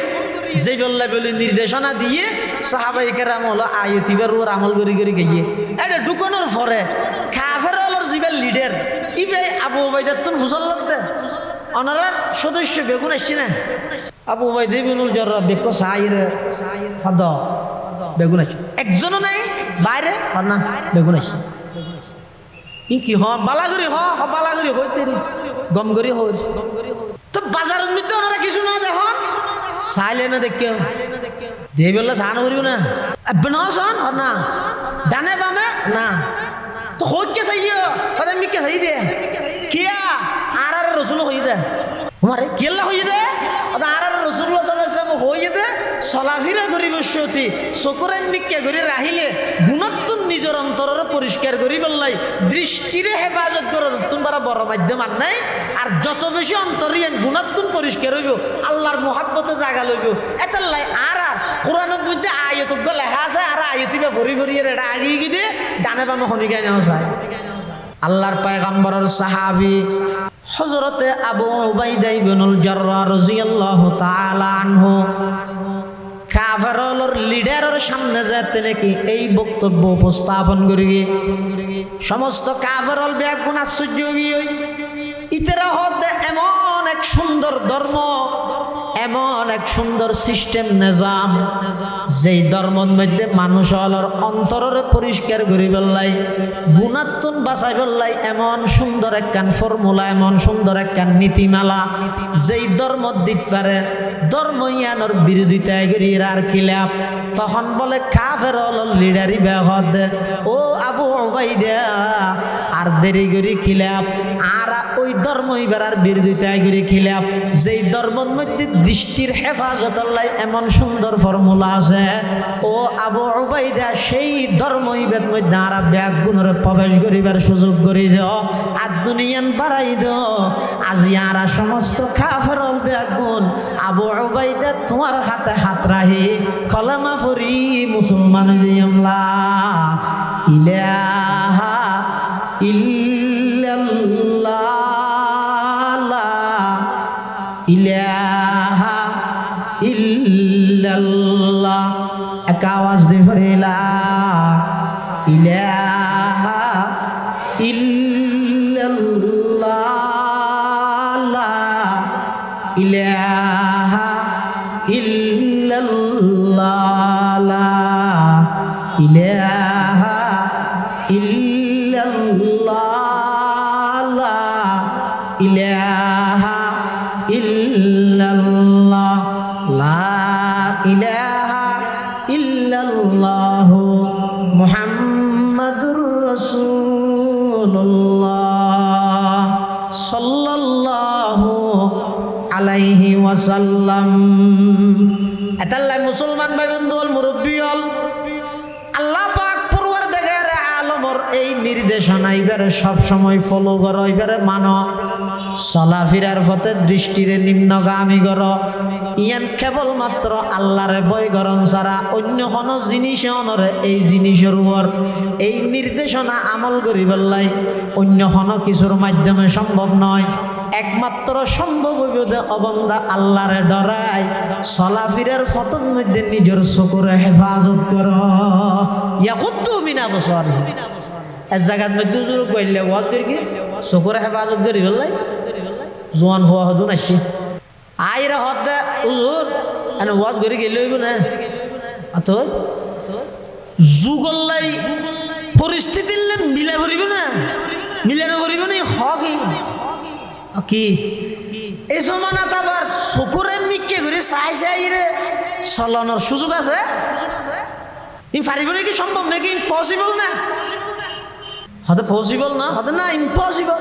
Speaker 1: যে বললে বলে নির্দেশনা দিয়ে সাহাবায়ে কেরাম হলো আয়াতিবের উপর আমল করি গিয়ে এটা ঢুকানোর পরে কাফের হলর জিবের লিডার ইবে আবু উবাইদা তুন ফুসল্লাত দে অনারার সদস্য বেগুন আসছে না আবু উবাইদা ইবনুল জাররাহ বেকো সাইরে হদ বেগুন আসছে একজনও নাই বাইরে না বেগুন আসছে কি বালাগরি বালাগরি হইতে গমগরি হই তো বাজারের মধ্যে ওনারা কিছু না দেখুন চাইলে না দেখে দিয়ে বললে চান করিব না না না ডানে বামে না তো হইকে চাইও মিকে চাই দে কিয়া আর রসুল হয়ে দে তোমারে কেল্লা হয়ে দে আর রসুল্লাহ সাল্লাল্লাহু আলাইহি ওয়াসাল্লাম হয়ে দে চলাফিরা করিব সতী চকুরেন বিক্ষা করে রাহিলে গুণত্বন নিজের অন্তরের পরিষ্কার করি বললাই দৃষ্টিরে হেফাজত করার তোমরা বড় মাধ্যম আর নাই আর যত বেশি অন্তরিয়ান গুণত্বন পরিষ্কার হইব আল্লাহর মোহাব্বতে জাগা লইব এতাল্লাই আর কোরআনের মধ্যে আয়ত লেখা আছে আর আয়তিবা ভরি ভরিয়ে এটা আগিয়ে গিয়ে ডানে বামে খনিকায় নেওয়া যায় আল্লাহর পয়গম্বরের সাহাবী হযরতে আবু উবাইদা ইবনুল জাররাহ রাদিয়াল্লাহু তাআলা আনহু কাফেরর লিডারের সামনে যেতে নাকি এই বক্তব্য উপস্থাপন করি সমস্ত কাফেরল ব্যাগুণ আশ্চর্য গিয়ে ইতেরা হতে এমন এক সুন্দর ধর্ম এমন এক সুন্দর সিস্টেম নিজাম যেই ধর্মের মধ্যে মানুষ হলর অন্তরের পরিষ্কার করি বললাই গুণাত্মন বাঁচাই বললাই এমন সুন্দর একখান ফর্মুলা এমন সুন্দর একখান নীতিমালা যেই ধর্ম দিতে পারে ধর্ম ইয়ানোর বিরোধিতায় করি আর খিলাফ তখন বলে কাফের হল লিডারি বেহদ ও আবু উবাইদা আর দেরি করি খিলাফ আর ওই ধর্ম ইবার বিরোধিতায় করি খিলাফ যেই ধর্মের মধ্যে দৃষ্টির হেফাজত আল্লাহ এমন সুন্দর ফর্মুলা আছে ও আবু উবাইদা সেই ধর্ম ইবের মধ্যে আর ব্যাগ গুণরে প্রবেশ করিবার সুযোগ করে দাও আর দুনিয়ান বাড়াই দাও আজি আর সমস্ত কাফের ব্যাগ গুণ আবু উবাইদা তোমার হাতে হাত রাহি কলমা পড়ি মুসলমান জিয়ামলা ইলাহা ইল্লাল্লাহ ইলাহা ইল্লাল্লাহ এক আওয়াজ দিয়ে ফরিলা ইলাহা ইল্লাল্লাহ ইলাহা ইল্লাল্লাহ ইলাহা ইল্লাল্লাহ ইলাহা ইল্লাল্লাহ লা ইলাহা ইল্লাল্লাহ মুহাম্মাদুর রাসূলুল্লাহ সাল্লাল্লাহু আলাইহি ওয়াসাল্লাম এতাল্লাই মুসলমান ভাই বন্ধু হল মুরব্বী হল আল্লাহ পাক পরওয়ারদিগার আলমর এই নির্দেশনা এবারে সব সময় ফলো করো এবারে মানো চলাফেরার পথে দৃষ্টিরে নিম্নগামী করো ইয়ান কেবলমাত্র আল্লাহরে ভয় করন ছাড়া অন্য কোনো জিনিসে অনরে এই জিনিসের উপর এই নির্দেশনা আমল করি বললাই অন্য কোনো কিছুর মাধ্যমে সম্ভব নয় একমাত্র সম্ভব হইব যে অবন্দা আল্লাহরে ডরাই চলাফেরার পথের মধ্যে নিজের চকুরে হেফাজত করো ইয়াকুত্তু মিনা বছর এক জায়গার মধ্যে জোর কইলে ওয়াজ করি কি চকুরে হেফাজত করি বললাই জোয়ান হওয়া হতো নাসি আইরা হদ উজুর এনে ওয়াজ করি গেলে হইব না অত যুগল্লাই পরিস্থিতি মিলা করিব না মিলানো করিব না কি এই জমানাত আবার চকুরে মিকে করে চাই চাই রে চলনের সুযোগ আছে ই পারিব নাকি সম্ভব নাকি ইম্পসিবল না হতে পসিবল না হতে না ইম্পসিবল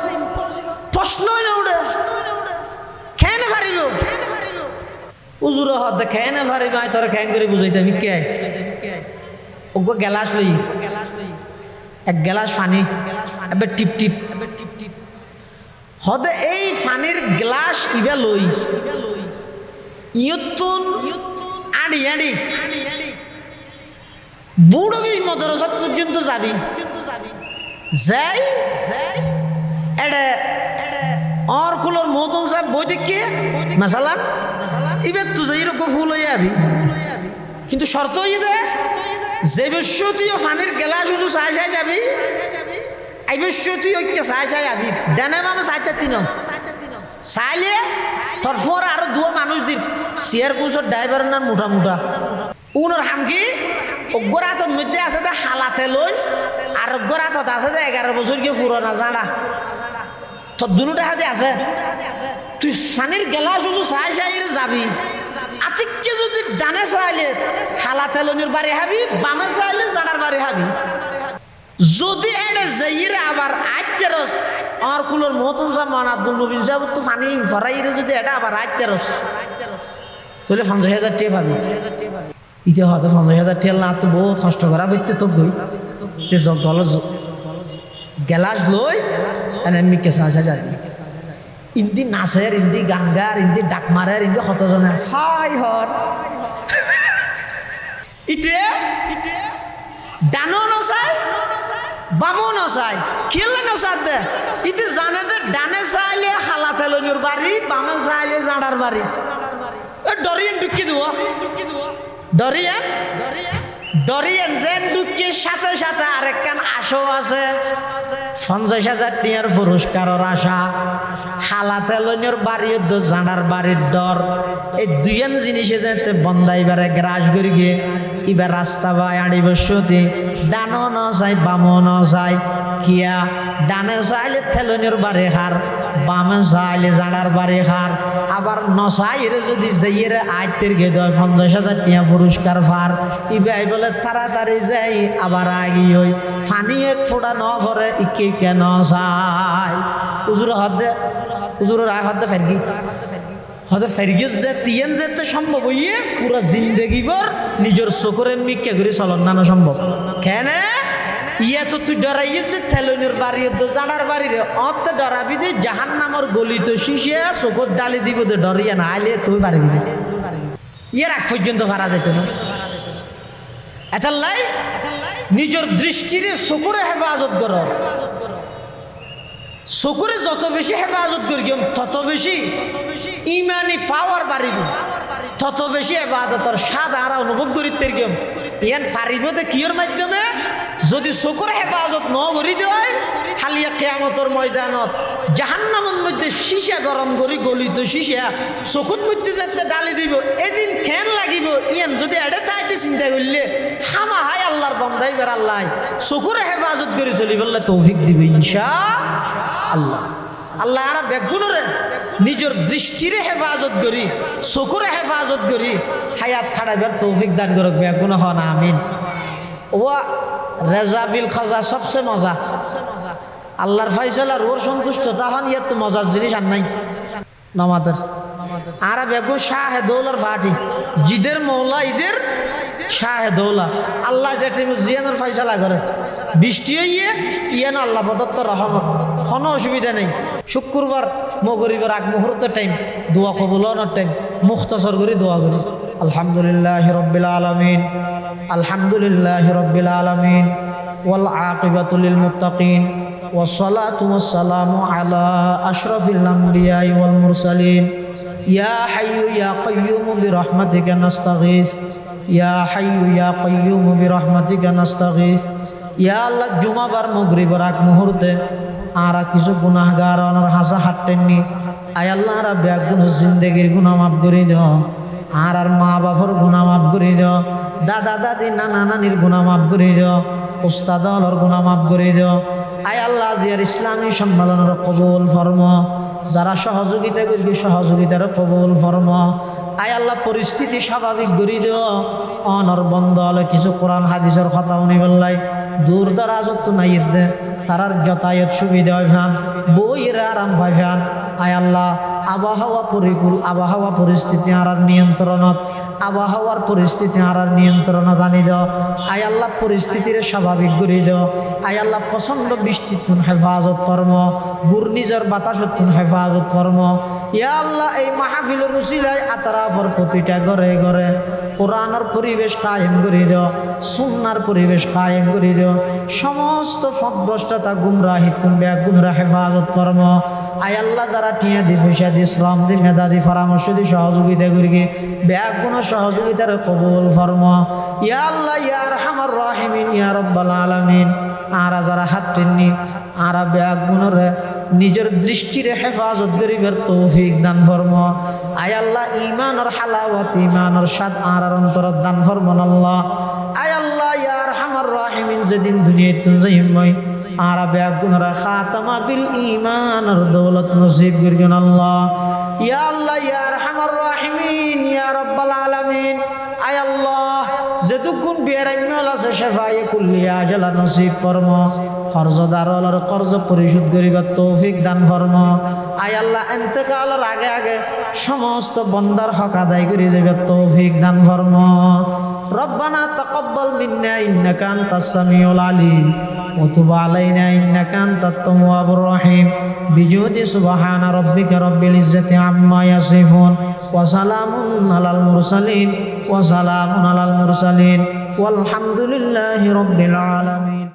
Speaker 1: প্রশ্নই না উঠে খেয়ে না পারিব উজুর হতে খেয়ে না পারিব আয় তোরা খেয়ে করে বুঝাইতে আমি কে ওগো গেলাস লই এক গেলাস পানি এবার টিপ টিপ হতে এই পানির গ্লাস ইবা লই ইয়তুন আড়ি আড়ি বুড়ো বিশ মদরসা পর্যন্ত যাবি যাই এডে और कुलर मोतम साहब বই দেখে মাসালান ইবের তো যাই রকম ফুল হয়ে যাবি কিন্তু শর্ত হয়ে দে যে বিশ্ব তুই পানির গেলাস উঁচু চাই চাই যাবি এই বিশ্ব তুই ঐক্য চাই চাই যাবি দেনে মামা চাইতে তিন চাইলে তোর পর আরো দুয়া মানুষ দিন চেয়ার পুষর ড্রাইভার না মোটা মোটা উনার হামকি অগ্রাতর মধ্যে আছে দে হালাতে লই আর অগ্রাতত আছে দে 11 বছর কি পুরোনা জানা তোর দুটা হাতে আছে তুই পানির গেলাস উঁচু চাই চাই যাবি আতিককে যদি ডানে চাইলে হালাতে লনির বাড়ি হাবি বামে চাইলে জানার বাড়ি হাবি যদি এডে যাইরে আবার আইতেরস আর কুলোর মতন যা মান আব্দুল নবীন সাহেব তো পানি ফরাইরে যদি এটা আবার আইতেরস তাহলে 50,000 টাকা পাবি ইতে হয়তো 50,000 টাকা না তো বহুত কষ্ট করা হইতে তো গই তে গল গেলাস লই এনে কেসা আসা যায় ইন্দি নাচের ইন্দি গান গার ইন্দি ডাক মারের ইন্দি কতজনে হাই হর ইতে ডানো নসাই বামো নসাই খেলে নসার দে ইতে জানে দে ডানে চাইলে খালা তেলনির বাড়ি বামে চাইলে জাঁড়ার বাড়ি ডরিয়েন ঢুকি দেবো ডরিয়েন যেন ঢুকি সাথে সাথে আরেকখান আশো আছে 50,000 টাকার পুরস্কারের আশা খালা তেলনির বাড়ির জাঁড়ার বাড়ির ডর এই দুইয়ান জিনিসে যেতে বন্দাইবারে গ্রাস করি গিয়ে এবার রাস্তা বাই আড়ি বসতি ডানো ন চাই বামো ন চাই কিয়া ডানে চাইলে তেলনির বাড়ি হার বামে চাইলে জাঁড়ার বাড়ি হার আবার নসাইরে যদি যাইয়েরে আইতের গে দেয় 50,000 টাকা পুরস্কার ফার ইবাই বলে তাড়াতাড়ি যাই আবার আগি হই ফানি এক ফোড়া ন ভরে ইকে কেন চাই উজুর হদে উজুরের আয় হদে ফেরগি হয়তো ফেরগিস যে তিয়ান যেতে সম্ভব হইয়ে পুরা জিন্দগি ভর নিজের চোখরে মিকে করে চলন না সম্ভব কেন ইয়া তো তুই ডরাইস যে থেলনির বাড়ি জানার বাড়ি রে অত ডরাবি দে জাহান নামর গলি তো শিশে চোখত ডালি দিব দে ডরিয়া না আইলে তুই পারবি না ইয়ে রাখ পর্যন্ত পারা যেত না এতাল্লাই নিজের দৃষ্টিরে চকুরে হেফাজত কর চকুরে যত বেশি হেফাজত করি তত বেশি ইমানি পাওয়ার বাড়িব তত বেশি এবাদতর স্বাদ আর অনুভব করিতে গেম ইয়ান ফারিব দে কিয়র মাধ্যমে যদি চকুর হেফাজত ন করি দেয় খালি কিয়ামতের ময়দানত জাহান্নামের মধ্যে শিশা গরম করি গলিত শিশা চকুর মধ্যে যাতে ডালি দিব এদিন ফ্যান লাগিব ইয়ান যদি এড়ে তাইতে চিন্তা করলে হামা হাই আল্লাহর বন্দাই বের আল্লাহ চকুর হেফাজত করে চলি বললে তৌফিক দিবে ইনশাআল্লাহ আল্লাহ আর বেগুনরে নিজের দৃষ্টিরে হেফাজত করি চকুরে হেফাজত করি হায়াত খাড়াইবার তৌফিক দান করক বেগুন হন আমিন ও রেজা বিল খাজা সবচেয়ে মজা আল্লাহর ফাইসালার ওর সন্তুষ্ট তখন ইয়ার তো মজার জিনিস আর নাই নামাজের আর বেগুন শাহে দৌলার ফাটি জিদের মৌলা ঈদের শাহে দৌলা আল্লাহ যেটি জিয়ানোর ফাইসালা করে বৃষ্টি হইয়ে ইয়ানো আল্লাহ প্রদত্ত রহমত কোনো অসুবিধা নেই শুক্রবার মগরিবের আগ মুহূর্তের টাইম দোয়া কবুলানোর টাইম মুখতসর করে দোয়া করি আলহামদুলিল্লাহ রব্বিল আলামিন আলহামদুলিল্লাহ রব্বিল আলামিন ওয়াল আকিবাতু লিল মুত্তাকিন والصلاة والسلام على أشرف الأنبياء والمرسلين يا حي يا قيوم برحمتك نستغيث يا حي يا قيوم برحمتك نستغيث يا الله جمعة بار مغرب রাত মুহূর্তে আর কিছু গুনাহগার অনর হাসা হাঁটেননি আয় আল্লাহ রা বেগুন জিন্দেগির গুনাহ মাফ করে দাও আর মা বাবার গুনাহ মাফ করে দাও দাদা দাদি নানা নানির গুনাহ মাফ করে দাও উস্তাদ হলর গুনাহ মাফ করে দাও আয় আল্লাহ জিয়ার ইসলামী সম্মেলনের কবুল ফরমা যারা সহযোগিতা করবে সহযোগিতার কবুল ফরমা আয় আল্লাহ পরিস্থিতি স্বাভাবিক করে দিও অনর বন্ধ হলে কিছু কোরআন হাদিসের কথা উনি বললাই দূর দারাজত তো নাই দে তারার যাতায়াত সুবিধা হয় ফান বইয়ের আরাম পাই ফান আয় আল্লাহ আবহাওয়া পরিকূল আবহাওয়া পরিস্থিতি আর নিয়ন্ত্রণত আবহাওয়ার পরিস্থিতি আর নিয়ন্ত্রণত আনি দাও আয় আল্লাহ পরিস্থিতির স্বাভাবিক করে দাও আয় আল্লাহ প্রচণ্ড বৃষ্টিতুন হেফাজত কর্ম ঘূর্ণিঝড় বাতাসতুন হেফাজত কর্ম ইয়া আল্লাহ এই মাহফিলের উসিলায় আতারাফর প্রতিটা ঘরে ঘরে কোরআনের পরিবেশ কায়েম করে দাও সুন্নার পরিবেশ কায়েম করে দাও সমস্ত ফদভ্রষ্টতা গুমরাহিতুন বেগুনরা হেফাজত কর্ম আয় আল্লাহ যারা টিয়া দি পয়সা দি শ্রম দি মেধা দি পরামর্শ দি সহযোগিতা করি বেগুন সহযোগিতার কবুল ফরমা ইয়া আল্লাহ ইয়া আরহামার রাহিমিন ইয়া রাব্বাল আলামিন আর যারা হাত টেননি আর বেগুনের নিজের দৃষ্টিরে হেফাজত করিবার তৌফিক দান ফরমা আয় আল্লাহ ঈমানের হালাওয়াত ঈমানের স্বাদ আর অন্তর দান ফরমান আল্লাহ আয় আল্লাহ ইয়া আরহামার রাহিমিন যেদিন দুনিয়ায় তুন যাইমই আর বেগুনরা খাতামা বিল ঈমানের দৌলত নসিব করিবেন আল্লাহ ইয়া আল্লাহ ইয়া আরহামার রাহিমিন ইয়া রাব্বাল আলামিন আয় আল্লাহ যেতুকুন বেরাইমাল আছে শেফায়ে কুল্লিয়া জালা নসিব ফরমা কর্জদারর কর্জ পরিশোধ করিবার তৌফিক দান ফরমা
Speaker 2: আয় আল্লাহ ইন্তেকালের আগে আগে সমস্ত বন্দার হক আদায় করে যাবে তৌফিক দান ফরমা। রব্বানা তাকাব্বাল মিন্না ইন্নাকা আনতাস সামিউল আলিম ওয়া তুব আলাইনা ইন্নাকা আনতাত তাওয়াবুর রহিম। বিজুদি সুবহানা রাব্বিকা রাব্বিল ইজ্জাতি আম্মা ইয়াসিফুন ওয়া সালামুন আলাল মুরসালিন ওয়া সালামুন আলাল মুরসালিন ওয়ালহামদুলিল্লাহি রাব্বিল আলামিন।